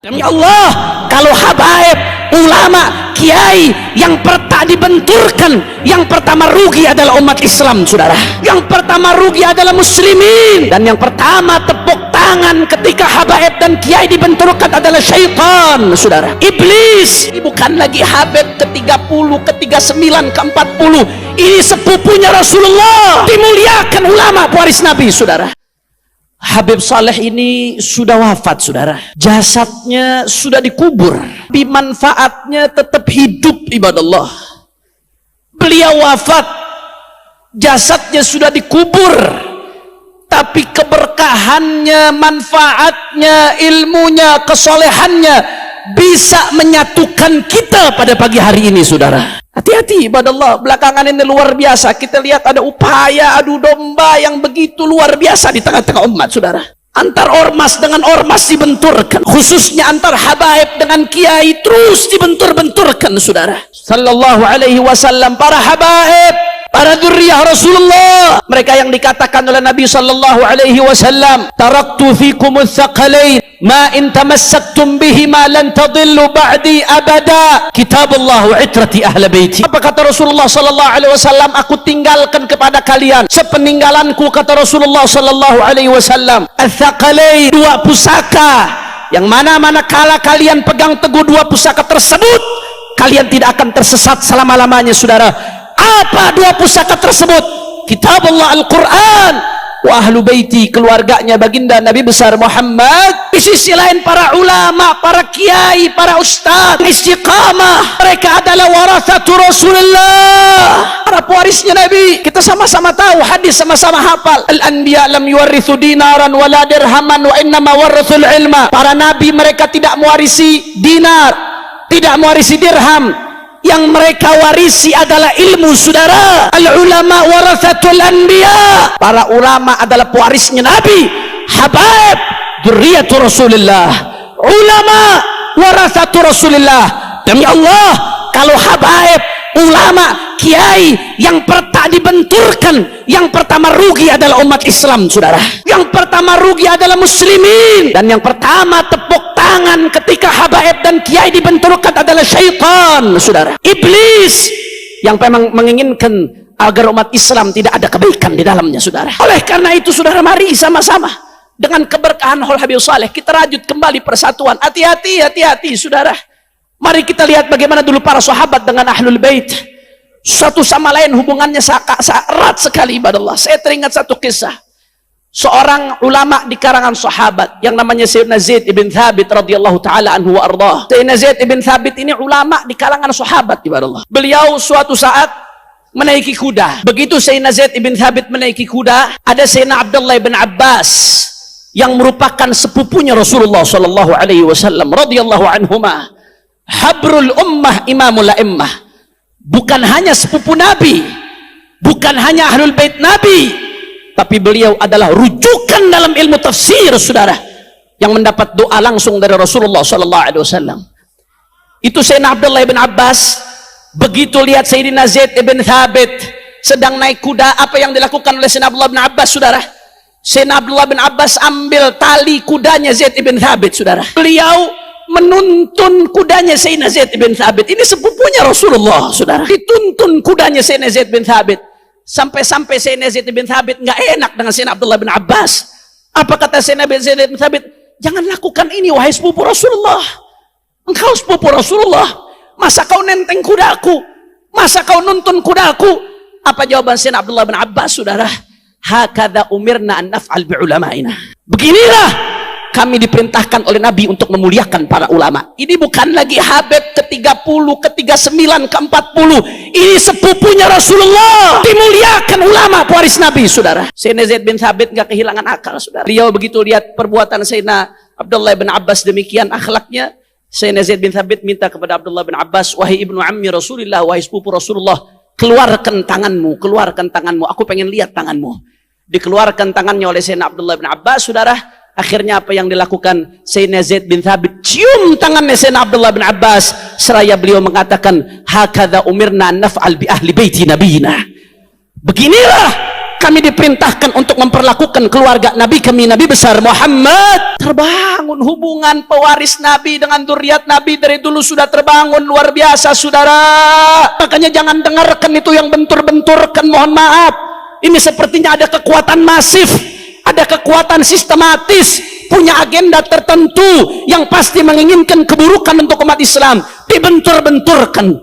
Demi Allah, kalau habaib, ulama, kiai yang pertama dibenturkan, yang pertama rugi adalah umat Islam, saudara. Yang pertama rugi adalah muslimin, dan yang pertama tepuk tangan ketika habaib dan kiai dibenturkan adalah syaitan, saudara. Iblis. Ini bukan lagi habib ke-30, ke-39, ke-40. Ini sepupunya Rasulullah. Dimuliakan ulama pewaris Nabi, saudara. Habib Saleh ini sudah wafat, saudara. Jasadnya sudah dikubur, tapi manfaatnya tetap hidup, ibadallah. Beliau wafat, jasadnya sudah dikubur, tapi keberkahannya, manfaatnya, ilmunya, kesolehannya bisa menyatukan kita pada pagi hari ini, saudara. Hati-hati, ibadallah. Belakangan ini luar biasa. Kita lihat ada upaya adu domba yang begitu luar biasa di tengah-tengah umat, saudara. Antar ormas dengan ormas dibenturkan, khususnya antar habaib dengan kiai terus dibentur-benturkan, saudara. Sallallahu alaihi wasallam, para habaib, para dzurriyyah Rasulullah, mereka yang dikatakan oleh Nabi sallallahu alaihi wasallam, taraktu fikumul thaqalain ma in tamassaktum bihima lan tadillu ba'di abada, kitabullah wa itrati ahli baiti. Apa kata Rasulullah sallallahu alaihi wasallam? Aku tinggalkan kepada kalian sepeninggalanku, kata Rasulullah sallallahu alaihi wasallam, ats-tsaqalain, dua pusaka, yang mana kala kalian pegang teguh dua pusaka tersebut, kalian tidak akan tersesat selama-lamanya, saudara. Apa dua pusaka tersebut? Kitabullah, Al-Quran, wa ahlu baiti, keluarganya baginda Nabi besar Muhammad. Di sisi lain para ulama, para kiai, para ustaz istiqamah, mereka adalah warathatu Rasulullah, para pewarisnya Nabi. Kita sama-sama tahu hadis, sama-sama hafal, al-anbiya lam yuwarithu dinaran wala dirhaman wa innama warathul ilma. Para nabi mereka tidak mewarisi dinar, tidak mewarisi dirham, yang mereka warisi adalah ilmu, saudara. Al-ulama warathatul anbiya, para ulama adalah pewarisnya Nabi. Habaib dzurriyyatu Rasulillah, ulama warathatu Rasulillah. Demi Allah, kalau habaib, ulama, kiai yang pertama dibenturkan, yang pertama rugi adalah umat Islam, saudara. Yang pertama rugi adalah muslimin, dan yang pertama tepuk tangan ketika habaib dan kiai dibenturkan adalah syaitan, saudara. Iblis yang memang menginginkan agar umat Islam tidak ada kebaikan di dalamnya, saudara. Oleh karena itu, saudara, mari sama-sama dengan keberkahan Habib Saleh kita rajut kembali persatuan. Hati-hati, hati-hati, saudara. Mari kita lihat bagaimana dulu para sahabat dengan ahlul bait, satu sama lain hubungannya erat sekali, ibadallah. Saya teringat satu kisah. Seorang ulama di kalangan sahabat yang namanya Sayyidina Zaid ibn Thabit radhiyallahu taala anhu wa ardah. Sayyidina Zaid ibn Thabit ini ulama di kalangan sahabat, ibadallah. Beliau suatu saat menaiki kuda. Begitu Sayyidina Zaid ibn Thabit menaiki kuda, ada Sayyidina Abdullah ibn Abbas yang merupakan sepupunya Rasulullah sallallahu alaihi wasallam radhiyallahu anhuma. Habrul ummah, imamul a'immah. Bukan hanya sepupu Nabi, bukan hanya ahlul bait Nabi, tapi beliau adalah rujukan dalam ilmu tafsir, saudara, yang mendapat doa langsung dari Rasulullah sallallahu alaihi wasallam. Itu Sayyidina Abdullah bin Abbas, begitu lihat Sayyidina Zaid ibn Thabit sedang naik kuda, apa yang dilakukan oleh Sayyidina Abdullah bin Abbas, saudara? Sayyidina Abdullah bin Abbas ambil tali kudanya Zaid ibn Thabit, saudara. Beliau menuntun kudanya Sayyidina Zaid bin Thabit. Ini sepupunya Rasulullah, saudara. Dituntun kudanya Sayyidina Zaid bin Thabit. Sampai-sampai Sayyidina Zaid bin Thabit nggak enak dengan Sayyidina Abdullah bin Abbas. Apa kata Sayyidina Zaid bin Thabit? Jangan lakukan ini, wahai sepupu Rasulullah. Engkau sepupu Rasulullah, masa kau nenteng kudaku? Masa kau nuntun kudaku? Apa jawaban Sayyidina Abdullah bin Abbas, saudara? Hakadha umirna an naf'al bi ulama'ina. Beginilah kami diperintahkan oleh Nabi untuk memuliakan para ulama. Ini bukan lagi habib ke-30, ke-39, ke-40. Ini sepupunya Rasulullah. Dimuliakan ulama pewaris Nabi, saudara. Sayyidina Zaid bin Thabit nggak kehilangan akal, saudara. Beliau begitu lihat perbuatan Sayyidina Abdullah bin Abbas demikian akhlaknya, Sayyidina Zaid bin Thabit minta kepada Abdullah bin Abbas, wahai ibnu ammi Rasulullah, wahai sepupu Rasulullah, keluarkan tanganmu, keluarkan tanganmu. Aku pengen lihat tanganmu. Dikeluarkan tangannya oleh Sayyidina Abdullah bin Abbas, saudara. Akhirnya apa yang dilakukan Sayyidina Zaid bin Thabit? Cium tangannya Sayyidina Abdullah bin Abbas, seraya beliau mengatakan, hakadha umirna an naf'al bi ahli baiti nabiyina. Beginilah kami diperintahkan untuk memperlakukan keluarga Nabi kami, Nabi besar Muhammad. Terbangun hubungan pewaris Nabi dengan zuriat Nabi dari dulu sudah terbangun luar biasa, saudara. Makanya jangan dengarkan itu yang bentur-benturkan, mohon maaf. Ini sepertinya ada kekuatan masif, ada kekuatan sistematis, punya agenda tertentu yang pasti menginginkan keburukan untuk umat Islam. Dibentur-benturkan,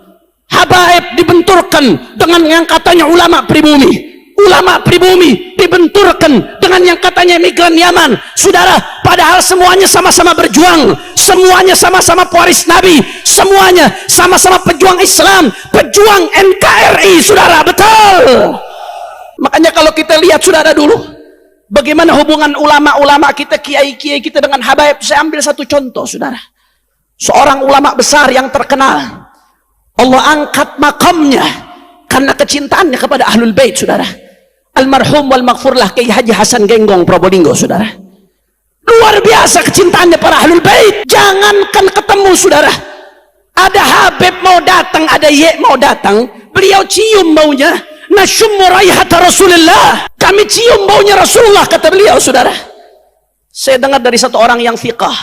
habaib dibenturkan dengan yang katanya ulama pribumi. Ulama pribumi dibenturkan dengan yang katanya migran Yaman. Saudara, padahal semuanya sama-sama berjuang, semuanya sama-sama pewaris Nabi, semuanya sama-sama pejuang Islam, pejuang NKRI, saudara, betul. Makanya kalau kita lihat, saudara, dulu bagaimana hubungan ulama-ulama kita, kiai-kiai kita dengan habaib. Saya ambil satu contoh, saudara. Seorang ulama besar yang terkenal, Allah angkat makamnya karena kecintaannya kepada Ahlul Bait, saudara. Almarhum wal maghfurlah Kiai Haji Hasan Genggong Probolinggo, saudara. Luar biasa kecintaannya para Ahlul Bait. Jangankan ketemu, saudara, ada Habib mau datang, ada Ye mau datang, beliau cium baunya. Nasyummu raihata Rasulullah, kami cium baunya Rasulullah, kata beliau, saudara. Saya dengar dari satu orang yang fiqah,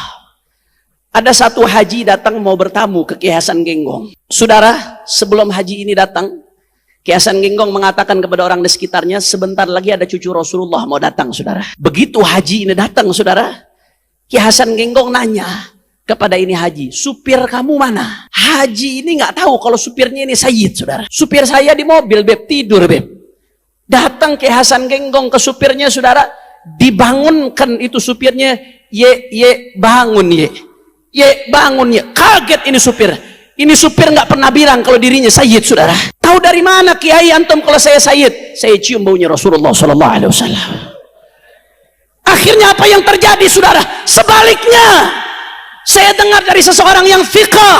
ada satu haji datang mau bertamu ke Kiai Hasan Genggong. Saudara, sebelum haji ini datang, Kiai Hasan Genggong mengatakan kepada orang di sekitarnya, sebentar lagi ada cucu Rasulullah mau datang, saudara. Begitu haji ini datang, saudara, Kiai Hasan Genggong nanya kepada ini haji, supir kamu mana? Haji ini nggak tahu kalau supirnya ini Sayyid, saudara. Supir saya di mobil, beb, tidur, beb. Datang Kiai Hasan Genggong ke supirnya, saudara, dibangunkan itu supirnya, ye bangun, ye bangun, ye. Kaget ini supir. Ini supir nggak pernah bilang kalau dirinya Sayyid, saudara. Tahu dari mana Kiai antum kalau saya Sayyid? Saya cium baunya Rasulullah Sallallahu Alaihi Wasallam. Akhirnya apa yang terjadi, saudara? Sebaliknya, saya dengar dari seseorang yang fiqah,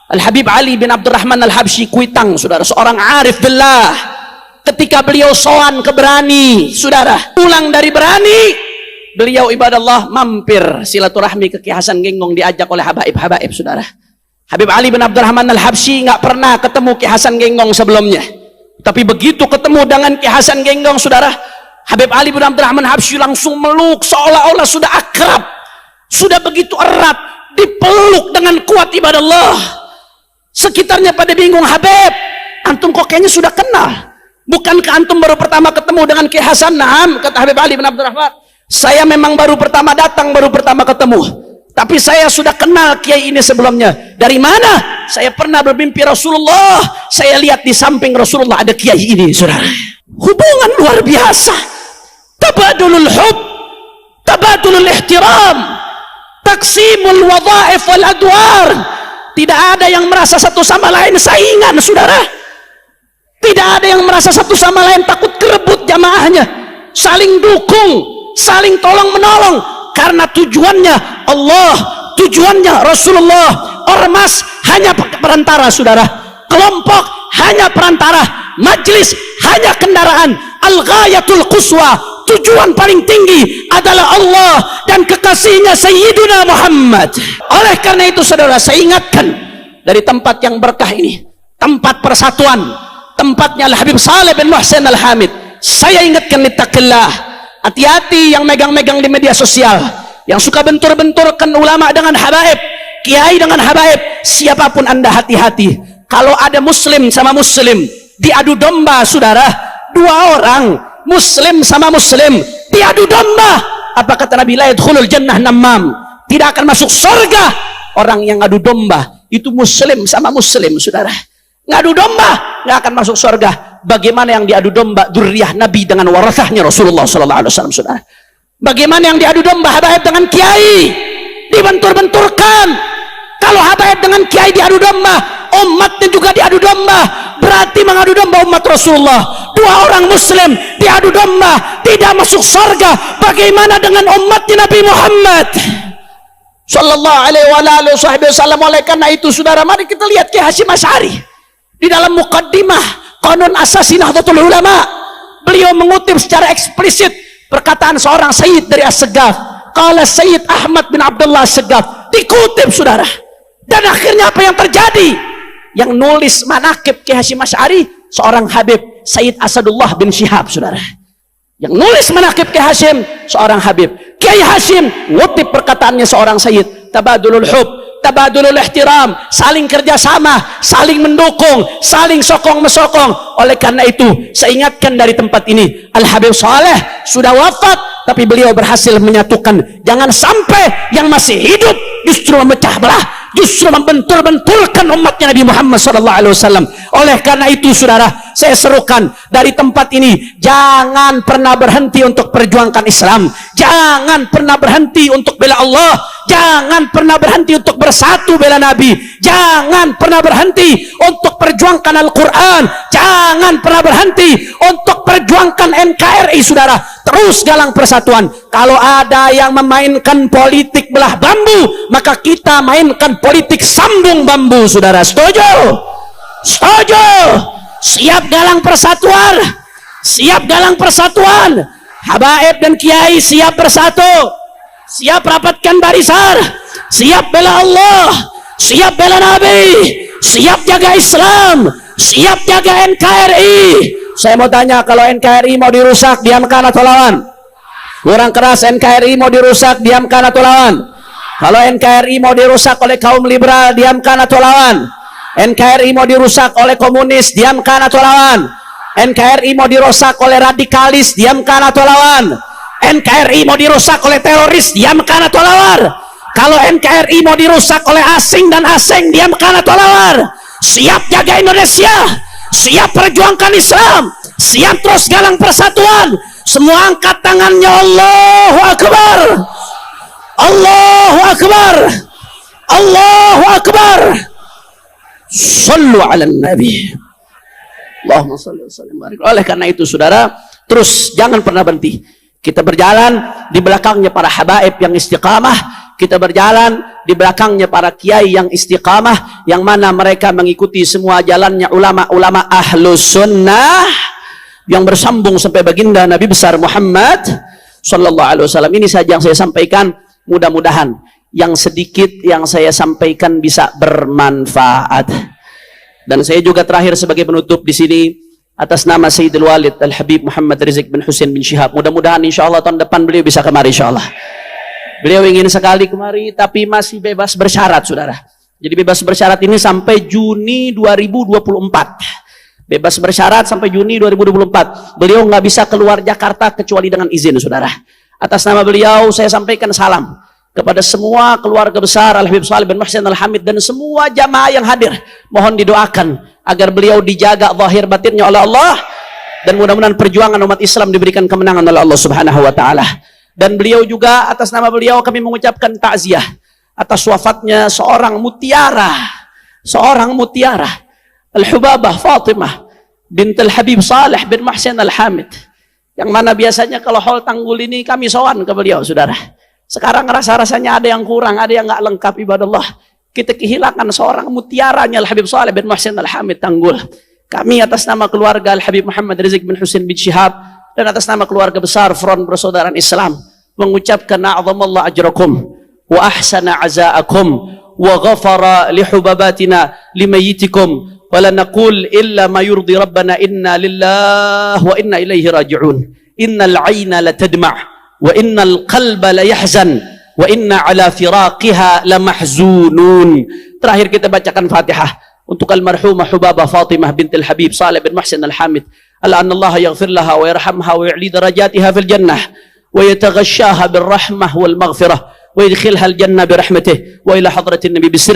Al Habib Ali bin Abdurrahman Al Habsyi Kuitang, saudara, seorang arif billah. Ketika beliau sowan ke Berani, saudara, pulang dari Berani, beliau ibadallah mampir silaturahmi ke Kiai Hasan Genggong, diajak oleh habaib-habaib, saudara. Habib Ali bin Abdurrahman Al-Habsyi nggak pernah ketemu Kiai Hasan Genggong sebelumnya. Tapi begitu ketemu dengan Kiai Hasan Genggong, saudara, Habib Ali bin Abdurrahman Al-Habsyi langsung meluk seolah-olah sudah akrab, sudah begitu erat, dipeluk dengan kuat, ibadallah. Sekitarnya pada bingung, Habib, antum kok kayaknya sudah kenal. Bukankah antum baru pertama ketemu dengan Kiai Hasan? Naam, kata Habib Ali bin Abdurrahman. Saya memang baru pertama datang, baru pertama ketemu. Tapi saya sudah kenal Kiai ini sebelumnya. Dari mana? Saya pernah bermimpi Rasulullah. Saya lihat di samping Rasulullah ada Kiai ini, saudara. Hubungan luar biasa. Tabadulul hub, tabadulul ihtiram, taksimul wadhaif wal adwar. Tidak ada yang merasa satu sama lain saingan, saudara. Tidak ada yang merasa satu sama lain takut kerebut jamaahnya. Saling dukung, saling tolong menolong. Karena tujuannya Allah, tujuannya Rasulullah. Ormas hanya perantara, saudara. Kelompok hanya perantara. Majlis hanya kendaraan. Al-ghayatul quswa, tujuan paling tinggi adalah Allah dan kekasihnya Sayyiduna Muhammad. Oleh karena itu, saudara, saya ingatkan dari tempat yang berkah ini, tempat persatuan, tempatnya Al-Habib Saleh bin Muhsin Al-Hamid. Saya ingatkan, littaqillah. Hati-hati yang megang-megang di media sosial, yang suka bentur-benturkan ulama dengan habaib, kiai dengan habaib. Siapapun anda, hati-hati. Kalau ada muslim sama muslim diadu domba, saudara, dua orang muslim sama muslim diadu domba, apa kata Nabi? La yadkhulul jannah namam, tidak akan masuk surga orang yang adu domba. Itu muslim sama muslim, saudara, ngadu domba nggak akan masuk surga. Bagaimana yang diadu domba dzurriyyah Nabi dengan warasahnya Rasulullah Sallallahu Alaihi Wasallam, saudara? Bagaimana yang diadu domba habaib dengan kiai? Dibentur-benturkan. Kalau habaib dengan kiai diadu domba, umatnya juga diadu domba. Berarti mengadu domba umat Rasulullah. Dua orang muslim diadu domba, tidak masuk surga. Bagaimana dengan umatnya Nabi Muhammad Sallallahu Alaihi Wasallam? Oleh karena itu, saudara, mari kita lihat Kiai Hasyim Asy'ari di dalam muqaddimah Qanun Asasi Nahdlatul Ulama. Beliau mengutip secara eksplisit perkataan seorang Sayyid dari As-Segaf. Qala Sayyid Ahmad bin Abdullah As-Segaf. Dikutip, saudara. Dan akhirnya apa yang terjadi? Yang nulis manaqib Kiai Hasyim Asy'ari seorang Habib Sayyid Asadullah bin Syihab, saudara. Yang nulis manaqib Kiai Hashim seorang Habib. Kiai Hashim ngutip perkataannya seorang Sayyid. Tabadulul hub, tabadulul ihtiram, saling kerjasama, saling mendukung, saling sokong mesokong. Oleh karena itu saya ingatkan dari tempat ini, Al Habib Saleh sudah wafat tapi beliau berhasil menyatukan. Jangan sampai yang masih hidup justru memecah belah, justru membentur-benturkan umatnya Nabi Muhammad SAW. Oleh karena itu saudara, saya serukan dari tempat ini, jangan pernah berhenti untuk perjuangkan Islam, jangan pernah berhenti untuk bela Allah, jangan pernah berhenti untuk bersatu bela Nabi, jangan pernah berhenti untuk perjuangkan Al-Quran, jangan pernah berhenti untuk perjuangkan NKRI saudara. Terus galang persatuan. Kalau ada yang memainkan politik belah bambu, maka kita mainkan politik sambung bambu saudara. Setuju? Setuju? Siap galang persatuan, siap galang persatuan. Habaib dan kiai siap bersatu, siap rapatkan barisan, siap bela Allah, siap bela Nabi, siap jaga Islam, siap jaga NKRI. Saya mau tanya, kalau NKRI mau dirusak, diamkan atau lawan? Kurang keras. NKRI mau dirusak, diamkan atau lawan? Kalau NKRI mau dirusak oleh kaum liberal, diamkan atau lawan? NKRI mau dirusak oleh komunis, diamkan atau lawan? NKRI mau dirusak oleh radikalis, diamkan atau lawan? NKRI mau dirusak oleh teroris, diamkan atau lawan? Kalau NKRI mau dirusak oleh asing dan asing, diamkan atau lawan? Siap jaga Indonesia, siap perjuangkan Islam, siap terus galang persatuan. Semua angkat tangannya. Allahu Akbar, Allahu Akbar, Allahu Akbar. Sallu ala Nabi. Allahumma salli wa sallim barik. Oleh karena itu saudara, terus jangan pernah berhenti. Kita berjalan di belakangnya para habaib yang istiqamah, kita berjalan di belakangnya para kiai yang istiqamah, yang mana mereka mengikuti semua jalannya ulama-ulama ahlus sunnah yang bersambung sampai baginda Nabi besar Muhammad sallallahu alaihi wasallam. Ini saja yang saya sampaikan. Mudah-mudahan yang sedikit yang saya sampaikan bisa bermanfaat. Dan saya juga terakhir sebagai penutup di sini atas nama Sayyidul Walid Al Habib Muhammad Rizik bin Husain bin Syihab. Mudah-mudahan insyaallah tahun depan beliau bisa kemari insyaallah. Beliau ingin sekali kemari tapi masih bebas bersyarat saudara. Jadi bebas bersyarat ini sampai Juni 2024. Bebas bersyarat sampai Juni 2024. Beliau nggak bisa keluar Jakarta kecuali dengan izin saudara. Atas nama beliau saya sampaikan salam kepada semua keluarga besar Al Habib Saleh bin Muhsin Al Hamid dan semua jamaah yang hadir. Mohon didoakan agar beliau dijaga zahir batinnya oleh Allah, dan mudah-mudahan perjuangan umat Islam diberikan kemenangan oleh Allah Subhanahu wa taala. Dan beliau juga, atas nama beliau kami mengucapkan takziah atas wafatnya seorang mutiara Al-Hubabah Fatimah bint Al Habib Saleh bin Muhsin Al Hamid, yang mana biasanya kalau haul Tanggul ini kami sowan ke beliau saudara. Sekarang rasa-rasanya ada yang kurang, ada yang nggak lengkap ibadallah. Kita kehilangan seorang mutiaranya Al Habib Saleh bin Muhsin Al Hamid Tanggul. Kami atas nama keluarga Al Habib Muhammad Rizik bin Husain bin Syihab dan atas nama keluarga besar Front Persaudaraan Islam mengucapkan a'zamallahu ajrakum wa ahsana azaakum wa ghafara li hubabatina limayyitikum wa la naqul illa ma yurdi rabbana inna lillahi wa inna ilaihi raji'un. Innal 'aina la tadma' wa innal qalba la yahzan wa inna ala firaqiha la mahzunun. Terakhir kita bacakan Fatihah untuk almarhumah Hubabah Fatimah bintil Habib Saleh bin Muhsin Al Hamid. Alla anna Allah yaghfir laha wa yarhamha wa yu'li darajatiha fil jannah wa yataghashaha bir rahmah wal maghfirah wa yadkhilha al jannah bi rahmatih wa ila hadratin nabi bisir